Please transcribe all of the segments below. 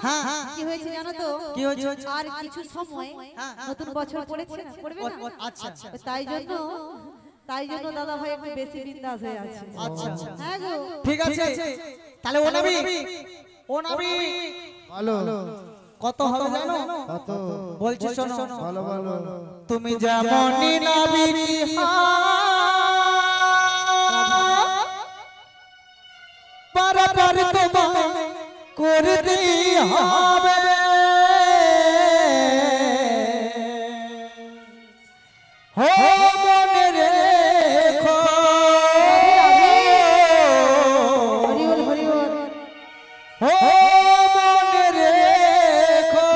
হ্যাঁ কি হয়েছে জানো তো? কি হয়েছে? আর কিছু সময় নতুন বছর পড়েছে না, পড়বে না? আচ্ছা তাই জন্য দাদা ভাই একটু বেশি বিন্দাস হয়ে আছে। আচ্ছা হ্যাঁ গো ঠিক আছে। তাহলে ও নবী ভালো কত হবে জানো? কত বলছি শোনো। ভালো ভালো তুমি যেমনই নবী পারাপার তোমায় করতে হবে। হো মনে রেখো হরিবল হরিবল। হো মনে রেখো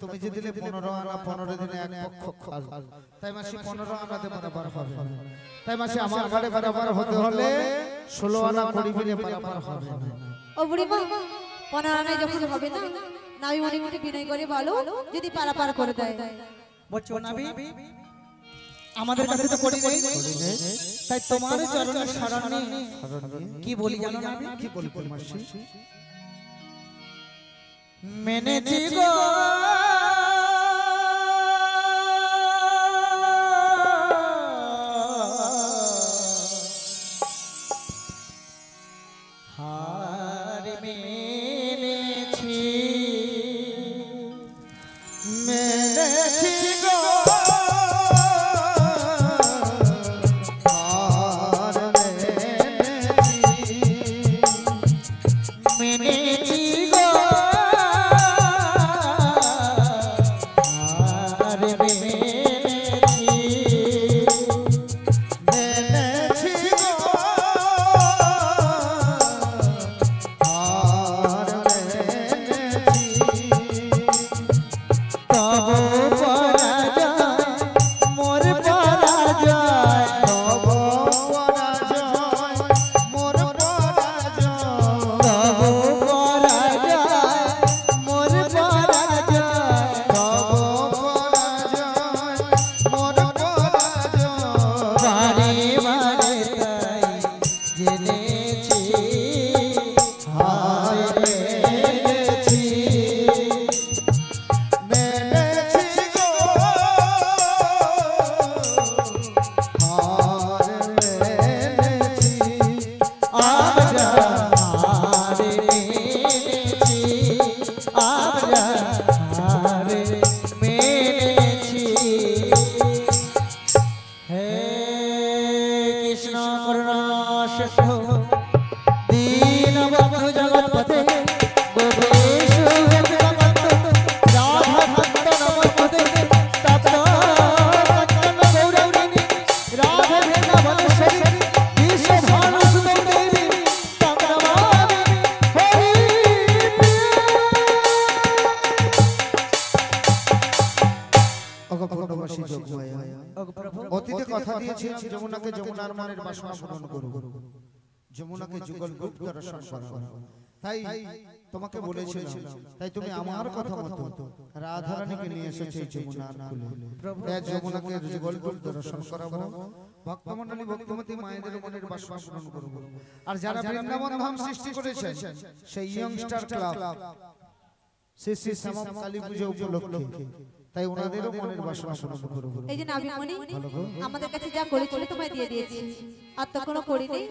তুমি যে দিলে 15 আনা 15 দিনে এক পক্ষ খাল, তাই মাসে 15 আনাতে বরাবর হবে। তাই মাসে আমার ঘরে বরাবর হতে হলে 16 আনা করি বিনে বরাবর হবে। ও বুড়ি মা 15 আনায় যখন হবে না, নাবি মনে মনে বিনয় করে বলো যদি পারাপার করে দেয়। বলছো নবী আমাদের কাছে তো করি নেই, তাই তোমার চরণে শরণে কি বলি জানো নবী? কি বলি মাসি? মেনেছি গো হার মেনেছি মেনেছি গো হার মেনেছি গো হার মেনেছি মেনেছি গো হার মেনেছি। তব পরাজয় মোর পরাজয় তব পরাজয় মোর পরাজয়। তব পরাজয় মোর পরাজয় তব পরাজয় মোর পরাজয়। বারে বারে তাই জেনেছি হায় মেনেছি মেনেছি গো হার মেনেছি। আমরা হার মেনেছি আমরা হার মেনেছি। হে কৃষ্ণ করুণা সিন্ধু দীনবন্ধু জগৎপতে গোপেশ ভক্তবন্ধু রাধাকান্ত নমস্তুতে তপ্ত কাঞ্চন গৌরৌরিণী রাধে বৃন্দাবনেশ্বরী বিশ্বভানুসুতে দেবী তং নমামি হরি অগপণ্ডবাসী যোগমায়া প্রভু অতীতে কথা দিয়েছিলাম যমুনাকে যমুনার মনের বাসনা পূরণ করব, যমুনাকে যুগল রূপ দর্শন করাবো। তাই তোমাকে বলেছিলাম, তাই তুমি আমার কথা মতো রাধারানীকে নিয়ে এসেছো এই যমুনার কূলে। এই যমুনাকে যুগল দর্শন করাবো, ভক্তমণ্ডলী ভক্তিমতী মায়েদের মনের বাসনা পূরণ করব। আর যারা বৃন্দাবন ধাম সৃষ্টি করেছেন সেই ইয়ংস্টার ক্লাব শ্রী শ্রী শ্যামা কালী পুজো উপলক্ষে, তাই ওনাদেরও মনের বাসনা পূরণ করব। এই যে নাবিমণি আমাদের কাছে যা করেছিল তোমায় দিয়ে দিয়েছি, আর তো কোনো করিনি।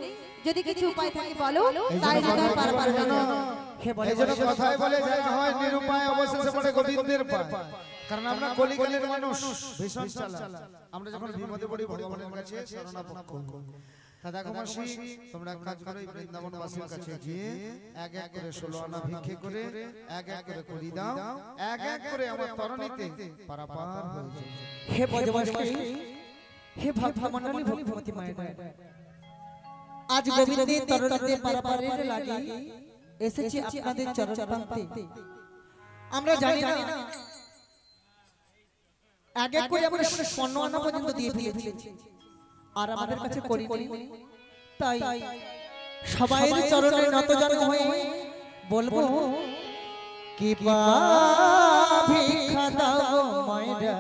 যদি কিছু উপায় থাকে বলো, তাই না হয় পার হয়ে যাবে। এই জন্য কথাই বলে যায় হয় নিরুপায় অবশেষে পড়ে গোবিন্দের পায়। কারণ আমরা কলিকালের মানুষ, ভীষণ চালাক। আমরা যখন বিপদে পড়ি ভগবানের কাছে শরণাপন্ন হই। তা দেখো মাসি, তোমরা এক কাজ করো, বৃন্দাবনবাসীর কাছে গিয়ে এক এক করে 16 আনা ভিক্ষে করে এক এক করে করি দাও, এক এক করে আমার তরণীতে পারাপার হয়ে যায়। হে ব্রজবাসী, হে ভক্তমণ্ডলী ভক্তিমতী মায়েরা, আজ গোবিন্দের তরণীতে পারাপারের লাগি এসেছি আপনাদের চরণ প্রান্তে। আমরা জানি না এক এক করে আমরা 15 আনা পর্যন্ত দিয়ে ফেলেছি, আর আমাদের কাছে করি তাই সবাইয়ের চরণে নতজানু হয়ে বলবো, কৃপা ভিক্ষা দাও মায়েরা,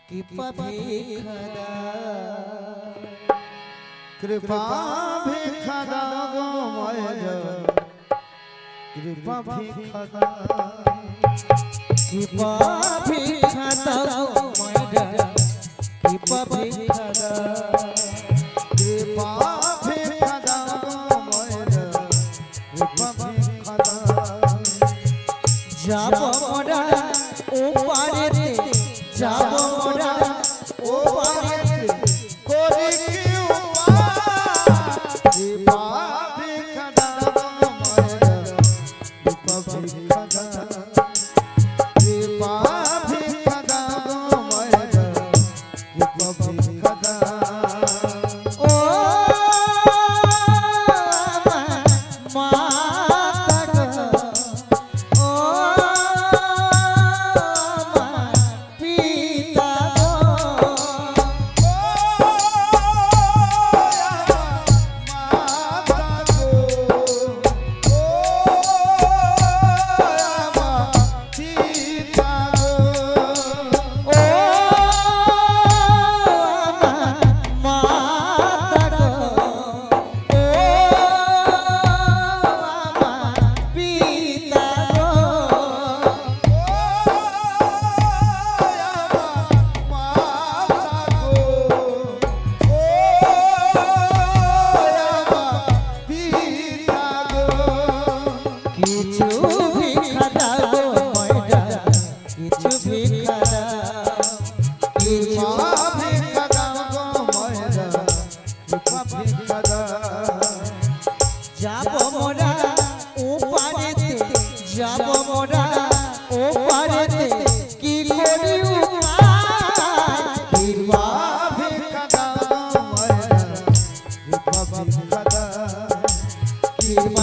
কৃপা ভিক্ষা দাও, কৃপা ভিক্ষা দাও গো মায়েরা, কৃপা ভিক্ষা দাও, কৃপা ভিক্ষা দাও মায়েরা, কৃপা ভিক্ষা দাও, কৃপা ভিক্ষা দাও গো মায়েরা, কৃপা ভিক্ষা দাও। যাব মোরা ও পারেতে, যাব মোরা ও পারেতে, করি কি উপায়, কৃপা ভিক্ষা দাও গো মায়েরা, কৃপা ভিক্ষা দাও, কৃপা ভিক্ষা দাও গো মায়েরা, কৃপা ভিক্ষা দাও। ও মাতা গো, ও পিতা গো, কিছু ভিক্ষা দাও মায়েরা, কিছু ভিক্ষা দাও, কিছু ভিক্ষা দাও গো মায়েরা, কৃপা ভিক্ষা দাও। যাব মোরা ও পারেতে, যাব মোরা ও পারেতে, কি করি উপায়, কৃপা ভিক্ষা দাও গো মায়েরা, কৃপা ভিক্ষা দাও। কৃপা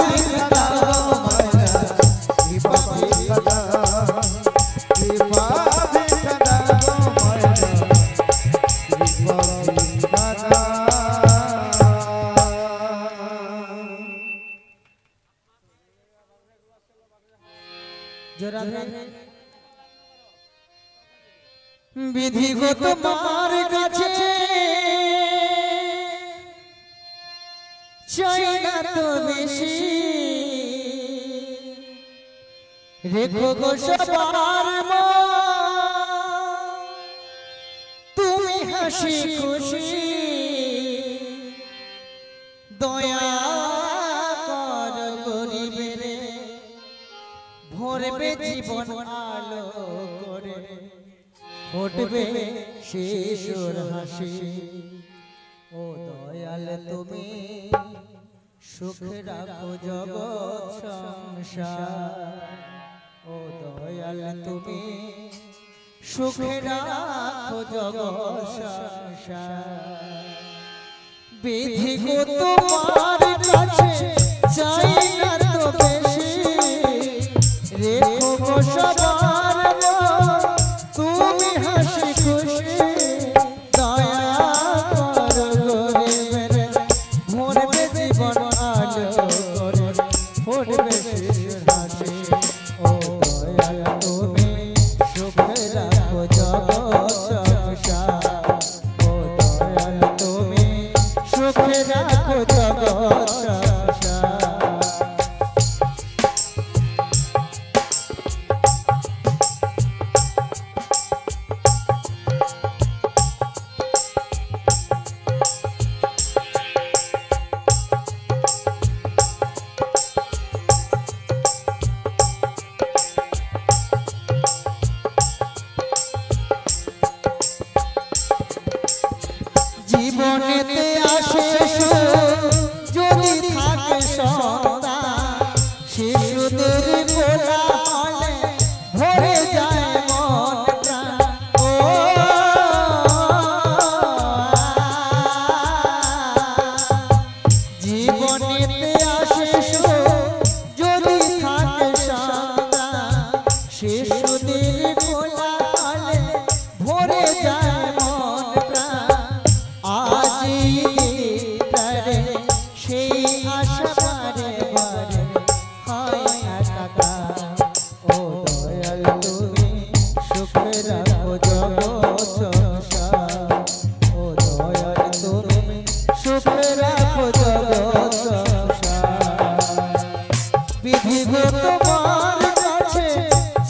ভিক্ষা দাও মায়েরা, কৃপা ভিক্ষা দাও, কৃপা ভিক্ষা দাও গো মায়েরা, কৃপা ভিক্ষা দাও। জোরা বিধিগত মার কাছে চাই না তো বেশি, রেখো গো সবার মন, তুমি হাসি খুশি, দয়া কর গরিবের, ভরবে জীবন আলো করে, ফুটবে শিশুর হাসি। ও দয়াল তুমি সুখ রাখো জগৎ সংসার, ও দয়াল তুমি সুখ রাখো জগৎ সংসার। বিধিগত তোমার কাছে চাই না তো বেশি, রেখো গো সবার মন, তুমি হাসি খুশি, দয়া করো গরিবের, ভরবে জীবন আলো। জীবনেতে আসে যদি থাকে সন্তান শিশুদের কোলাহলে ভরে যায় মন প্রাণ ও জীবনেতে আসে যদি থাকে সন্তান শিশুদের কোলাহলে ভরে যায় মন প্রাণ আজি তারে সেই আশা বারে বারে হয় একাকার ও দয়াল তুমি সুখে রাখো জগৎ সংসার ও দয়াল তুমি সুখে রাখো জগৎ সংসার বিধিগো তোমার কাছে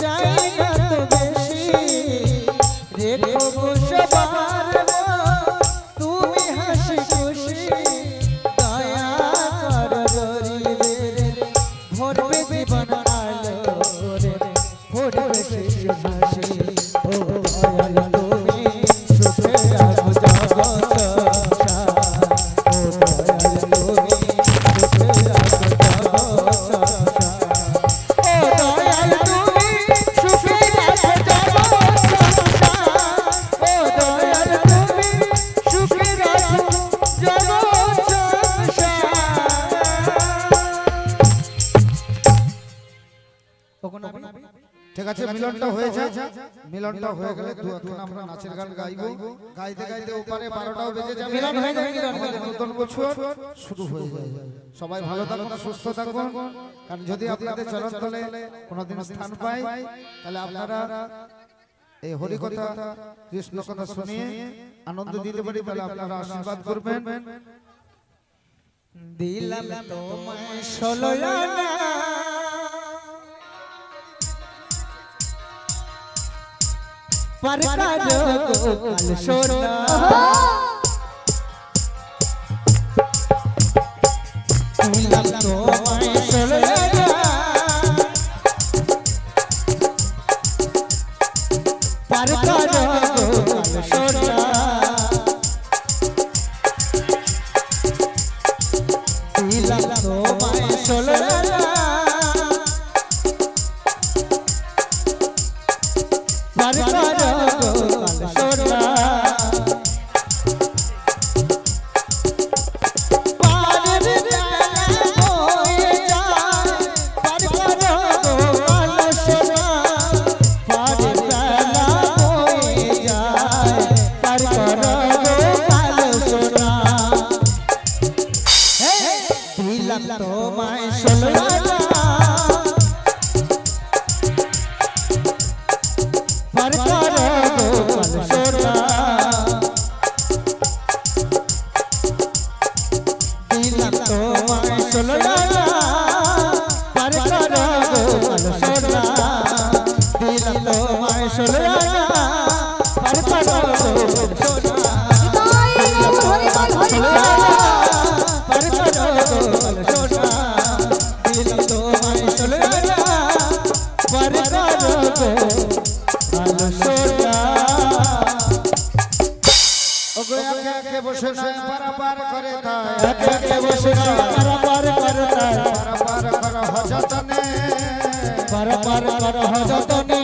চাই না তো বেশি রেখো সবার তুমি হাসি খুশি দয়া করো গরিবের ভরবে জীবন আলো রে ভরবে শেষ হাসি ও দয়াল তুমি সুখে রাখো জগৎ সংসার ও দয়াল তুমি সুখে রাখো জগৎ সংসার ও দয়াল তুমি সুখে রাখো জগৎ সংসার ও দয়াল তুমি সুখে রাখো জগৎ সংসার তখন আমি ঠিক আছে মিলনটা হয়ে যায় মিলনটা হয়ে গেলে দু এখন আমরা নাচের গান গাইবো গাইতে গাইতে ওপারে 12টাও বেজে যাবে মিলন হয়ে যাবে আমাদের নতুন বছর শুরু হয়ে যায় সবাই ভালো থাকুন সুস্থ থাকুন কারণ যদি আপনাদের চরণ তলে কোনোদিন স্থান পাই তাহলে আপনারা এই হরি কথা কৃষ্ণ কথা শুনিয়ে আনন্দ দিতে পারি তাহলে আপনারা আশীর্বাদ করবেন দিলাম তোমায় 16 আনা पर का जो कल सोना दिलाम তোমায় 16 আনা पर का जो कल सोना দিলাম তোমায় 16 আনা पर का जो कल सोना पार जाना होए जाए पर का जो कल सोना पार जाना होए जाए पर का जो कल सोना দিলাম তোমায় 16 আনা पर करो कल सोना दिलाम তোমায় 16 আনা पर करो कल सोना दिलाम তোমায় 16 আনা पर करो कल सोना पर करो कल सोना दिलाम তোমায় 16 আনা पर करो कल सोना ওগো একে একে বসে না পারাপার করে তাই একে একে বসে না পারাপার করে তাই পারাপার কর হযতনে পারাপার কর হযতনে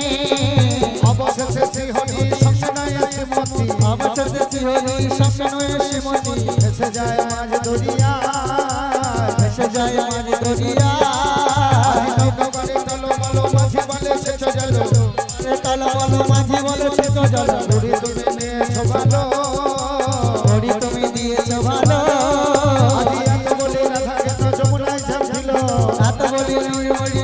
অবশেষে শ্রীহরি সঙ্গনায় শ্রীমতী অবশেষে শ্রীহরি সঙ্গনায় শ্রীমতী এসে যায় মাঝ দরিয়া এসে যায় মাঝ দরিয়া নৌকা করে চলো বলো মাঝি বলে সেচ জল চলো বলো মাঝি বলে সেচ জল দড়ি তুমি নিয়েছো ভালো দড়ি তুমি দিয়েছো ভালো আজি এত বলি রাধাকে তো যমুনায় ঝাঁপ দিল এত বলি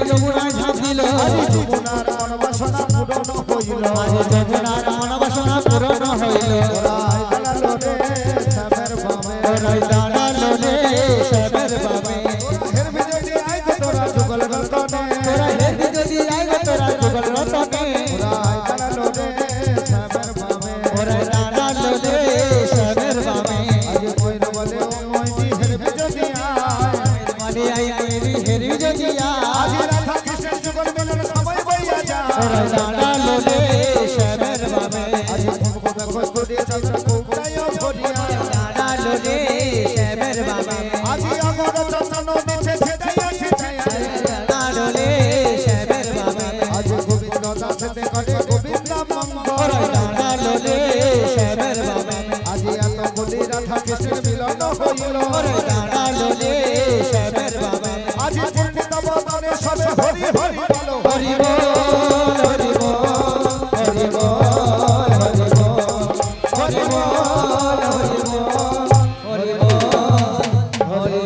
যমুনায় ঝাঁপ দিল আজি যমুনার মনবাসনা পূরণ হইল আজ যমুনার মনবাসনা পূরণ হইল ওরাই দাঁড়ালো রে শ্যামের বামে ওরাই দাঁড়ালো রে শ্যামের বামে হের বিজয়ী আইতে তোরা যুগল রতনে তোরা হেরি যদি আইলো তোরা যুগল রতনে ওরাই দাঁড়ালো রে শ্যামের বামে ওরাই দাঁড়ালো রে শ্যামের বামে আজি কইর বলে ও মইজি হের বিজয়ী আয় মালি আই মেরি হেরি যদি আজি রাধা কৃষ্ণের যুগল মিলন সবাই বইয়া যায় ওরাই দাঁড়ালো রে শ্যামের বামে আজি মঙ্গল দাঁড়ালো রে শ্যামের বাবা আজি এত বলি রাধা কৃষ্ণের মিলন হইল দাঁড়ালো রে শ্যামের বাবা আজি পূর্ণিতা বদনে সবে হরি হরি বলো হরি বল হরি বল হরি বল হরি বল হরি বল হরি বল হরি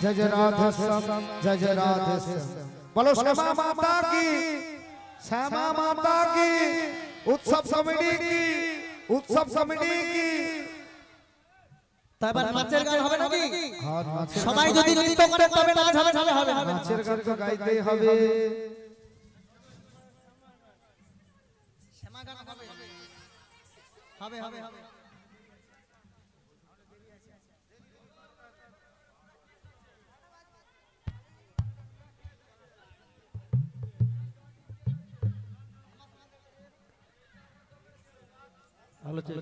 जय जय राधे श्याम जय जय राधे श्याम बोलो श्यामा माता की श्यामा माता की उत्सव समिति की তারপর নাচের গান হবে নাকি हाँ नाचेर সবাই যদি নৃত্য করে তবে নাচ হবে হবে হবে नाचेर गान तो गाइतेই হবে শ্যামা গান হবে হবে হবে হবে আলোচনা